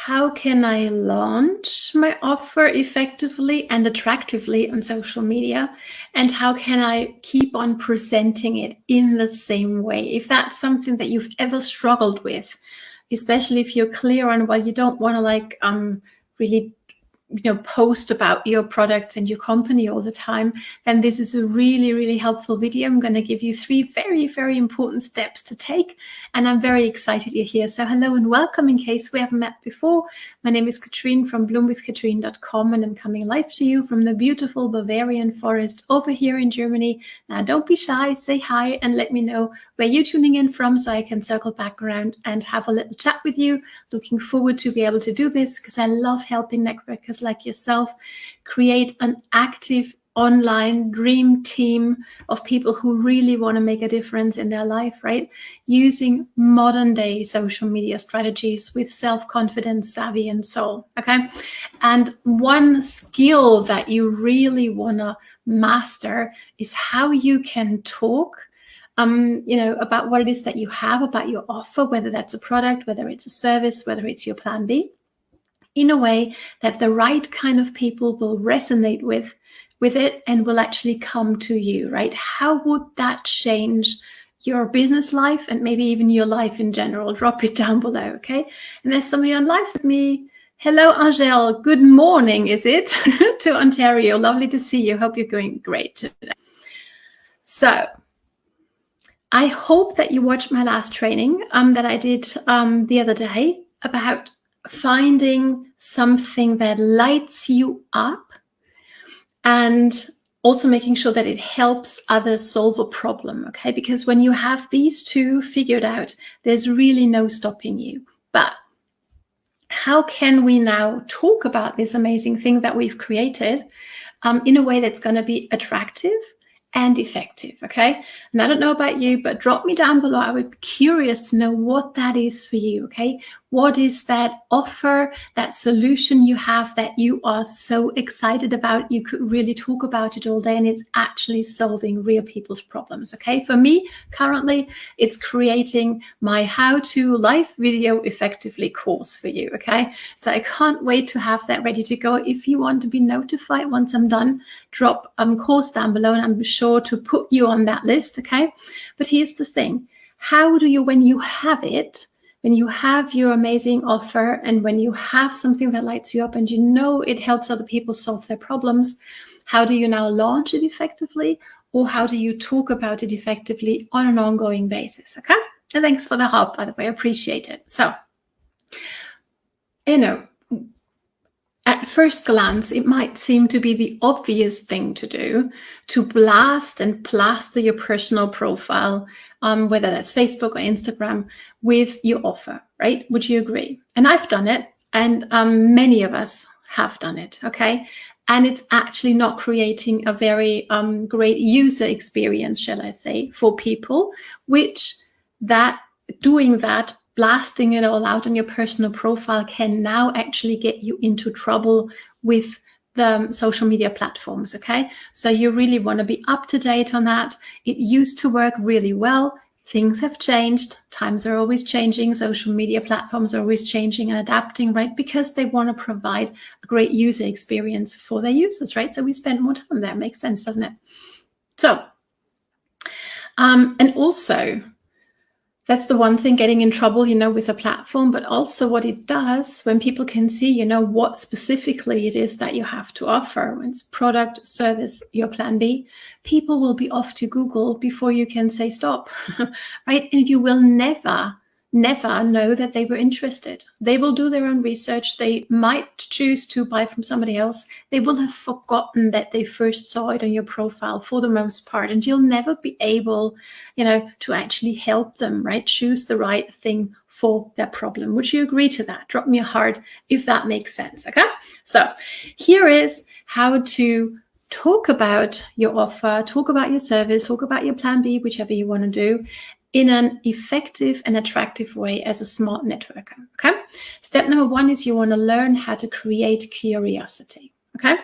how can I launch my offer effectively and attractively on social media? And how can I keep on presenting it in the same way? If that's something that you've ever struggled with, especially if you're clear on, well, you don't want to really post about your products and your company all the time, then this is a really, really helpful video. I'm going to give you 3 very, very important steps to take, and I'm very excited you're here. So hello and welcome in case we haven't met before. My name is Katrin from bloomwithkatrin.com, and I'm coming live to you from the beautiful Bavarian forest over here in Germany. Now, don't be shy, say hi and let me know where you're tuning in from so I can circle back around and have a little chat with you. Looking forward to be able to do this because I love helping networkers like yourself create an active online dream team of people who really want to make a difference in their life, right? Using modern day social media strategies with self-confidence, savvy, and soul. Okay. And one skill that you really want to master is how you can talk about what it is that you have, about your offer, whether that's a product, whether it's a service, whether it's your plan B, in a way that the right kind of people will resonate with it and will actually come to you, right? How would that change your business life and maybe even your life in general? Drop it down below, okay? And there's somebody on live with me. Hello, Angel. Good morning, is it? To Ontario. Lovely to see you. Hope you're going great today. So I hope that you watched my last training that I did the other day about finding something that lights you up and also making sure that it helps others solve a problem, okay? Because when you have these 2 figured out, there's really no stopping you. But how can we now talk about this amazing thing that we've created in a way that's going to be attractive and effective, okay? And I don't know about you, but drop me down below. I would be curious to know what that is for you, okay? What is that offer, that solution you have that you are so excited about? You could really talk about it all day and it's actually solving real people's problems, okay? For me, currently, it's creating my how-to live video effectively course for you, okay? So I can't wait to have that ready to go. If you want to be notified once I'm done, drop course down below and I'm sure to put you on that list, okay? But here's the thing. How do you, when you have it, when you have your amazing offer and when you have something that lights you up and you know it helps other people solve their problems, how do you now launch it effectively? Or how do you talk about it effectively on an ongoing basis, okay? And thanks for the help, by the way, I appreciate it. So, at first glance, it might seem to be the obvious thing to do, to blast and plaster your personal profile, whether that's Facebook or Instagram, with your offer, right? Would you agree? And I've done it, and many of us have done it, okay? And it's actually not creating a very great user experience, shall I say, for people, which doing that, blasting it all out on your personal profile can now actually get you into trouble with the social media platforms, okay? So you really want to be up to date on that. It used to work really well. Things have changed. Times are always changing. Social media platforms are always changing and adapting, right? Because they want to provide a great user experience for their users, right? So we spend more time there. Makes sense, doesn't it? So, and also, that's the one thing, getting in trouble, with a platform, but also what it does when people can see, what specifically it is that you have to offer. When it's product, service, your plan B, people will be off to Google before you can say stop, right? And you will never know that they were interested. They will do their own research. They might choose to buy from somebody else. They will have forgotten that they first saw it on your profile for the most part, and you'll never be able, to actually help them, right? Choose the right thing for their problem. Would you agree to that? Drop me a heart if that makes sense, okay? So here is how to talk about your offer, talk about your service, talk about your plan B, whichever you want to do, in an effective and attractive way as a smart networker, okay? Step number 1 is you want to learn how to create curiosity, okay?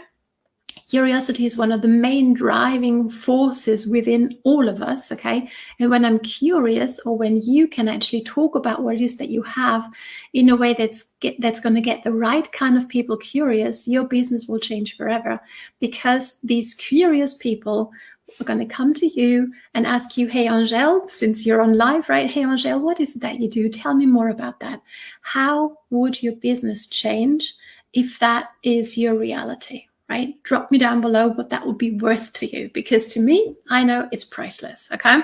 Curiosity is one of the main driving forces within all of us, okay? And when I'm curious, or when you can actually talk about what it is that you have in a way that's going to get the right kind of people curious, your business will change forever, because these curious people are going to come to you and ask you, hey, Angèle, since you're on live, right? Hey, Angèle, what is it that you do? Tell me more about that. How would your business change if that is your reality? Right? Drop me down below what that would be worth to you, because to me, I know it's priceless. Okay.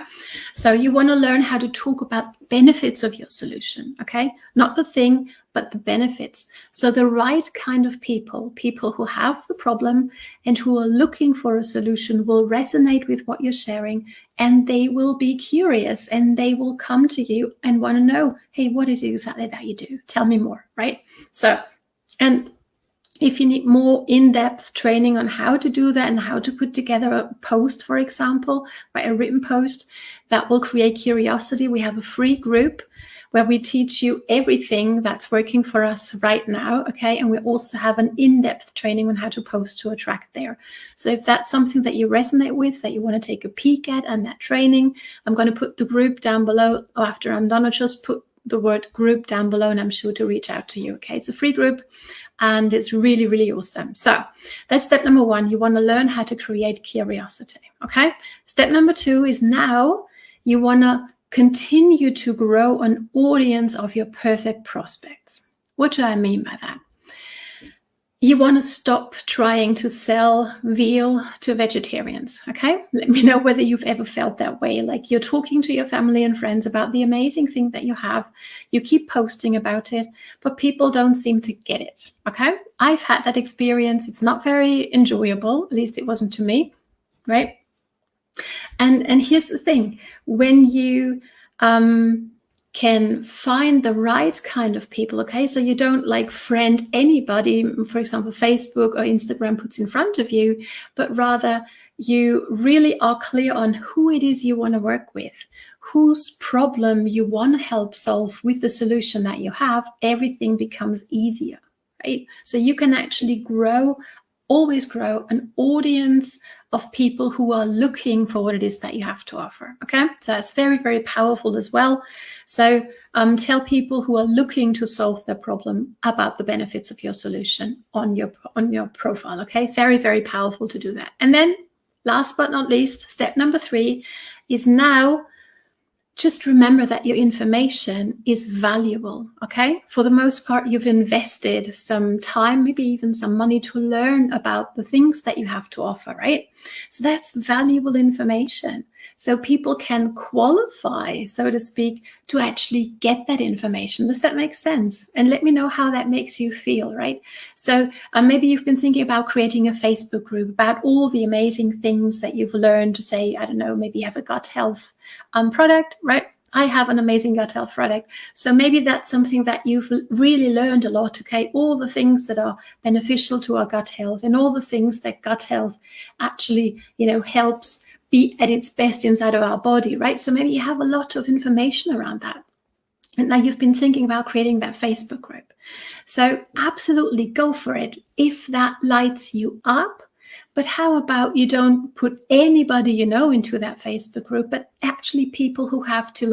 So you want to learn how to talk about the benefits of your solution. Okay. Not the thing, but the benefits. So the right kind of people who have the problem and who are looking for a solution, will resonate with what you're sharing, and they will be curious, and they will come to you and want to know, hey, what is it exactly that you do? Tell me more. Right. So, and if you need more in-depth training on how to do that and how to put together a post, for example, right, a written post that will create curiosity, we have a free group where we teach you everything that's working for us right now, okay? And we also have an in-depth training on how to post to attract there. So if that's something that you resonate with, that you want to take a peek at and that training, I'm going to put the group down below. After I'm done, I'll just put the word group down below, and I'm sure to reach out to you, okay? It's a free group, and it's really, really awesome. So that's step number one. You want to learn how to create curiosity, okay? Step number two is now you want to continue to grow an audience of your perfect prospects. What do I mean by that? You want to stop trying to sell veal to vegetarians, okay? Let me know whether you've ever felt that way. Like, you're talking to your family and friends about the amazing thing that you have. You keep posting about it, but people don't seem to get it, okay? I've had that experience. It's not very enjoyable. At least it wasn't to me, right? And here's the thing. When you can find the right kind of people, okay? So you don't like friend anybody, for example, Facebook or Instagram puts in front of you, but rather you really are clear on who it is you want to work with, whose problem you want to help solve with the solution that you have. Everything becomes easier, right? So you can actually always grow an audience of people who are looking for what it is that you have to offer, okay? So it's very, very powerful as well. So tell people who are looking to solve their problem about the benefits of your solution on your profile, okay? Very, very powerful to do that. And then last but not least, step number 3 is now just remember that your information is valuable, okay? For the most part, you've invested some time, maybe even some money, to learn about the things that you have to offer, right? So that's valuable information. So people can qualify, so to speak, to actually get that information. Does that make sense? And let me know how that makes you feel, right? So maybe you've been thinking about creating a Facebook group about all the amazing things that you've learned to say, I don't know, maybe you have a gut health product, right? I have an amazing gut health product. So maybe that's something that you've really learned a lot, okay? All the things that are beneficial to our gut health, and all the things that gut health actually, helps be at its best inside of our body, right? So maybe you have a lot of information around that. And now you've been thinking about creating that Facebook group. So absolutely go for it if that lights you up. But how about you don't put anybody into that Facebook group, but actually people who have to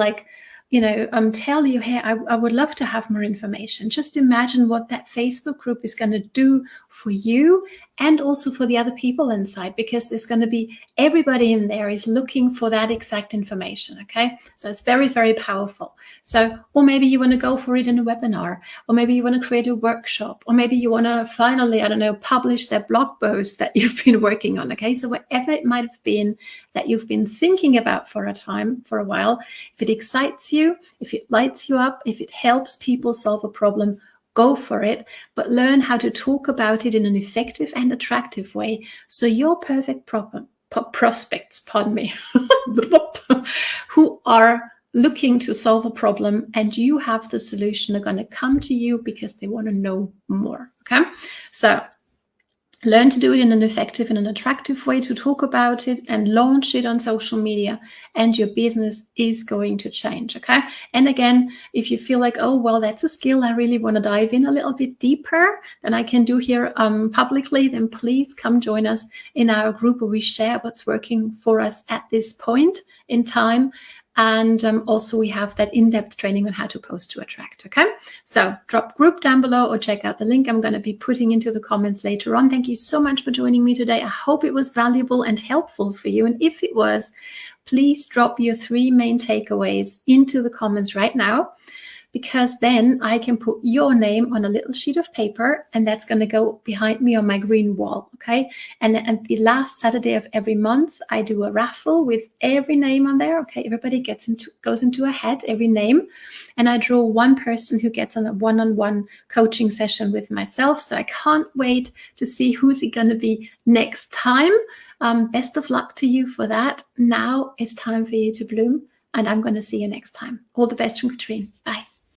tell you, hey, I would love to have more information. Just imagine what that Facebook group is going to do for you and also for the other people inside, because there's going to be everybody in there is looking for that exact information, okay? So it's very, very powerful. So, or maybe you want to go for it in a webinar, or maybe you want to create a workshop, or maybe you want to finally, publish that blog post that you've been working on, okay? So whatever it might have been that you've been thinking about for a while, if it excites you, if it lights you up, if it helps people solve a problem, go for it, but learn how to talk about it in an effective and attractive way, so your perfect prospects, who are looking to solve a problem and you have the solution, are going to come to you because they want to know more, okay? So Learn to do it in an effective and an attractive way, to talk about it and launch it on social media, and your business is going to change. Okay. And again, if you feel like, oh, well, that's a skill I really want to dive in a little bit deeper than I can do here publicly, then please come join us in our group where we share what's working for us at this point in time. And also we have that in-depth training on how to post to attract. Okay. So drop group down below or check out the link I'm going to be putting into the comments later on. Thank you so much for joining me today. I hope it was valuable and helpful for you. And if it was, please drop your 3 main takeaways into the comments right now, because then I can put your name on a little sheet of paper, and that's going to go behind me on my green wall. Okay. And the last Saturday of every month, I do a raffle with every name on there. Okay. Everybody goes into a hat, every name. And I draw one person who gets on a one-on-one coaching session with myself. So I can't wait to see who's it going to be next time. Best of luck to you for that. Now it's time for you to bloom, and I'm going to see you next time. All the best from Katrin. Bye.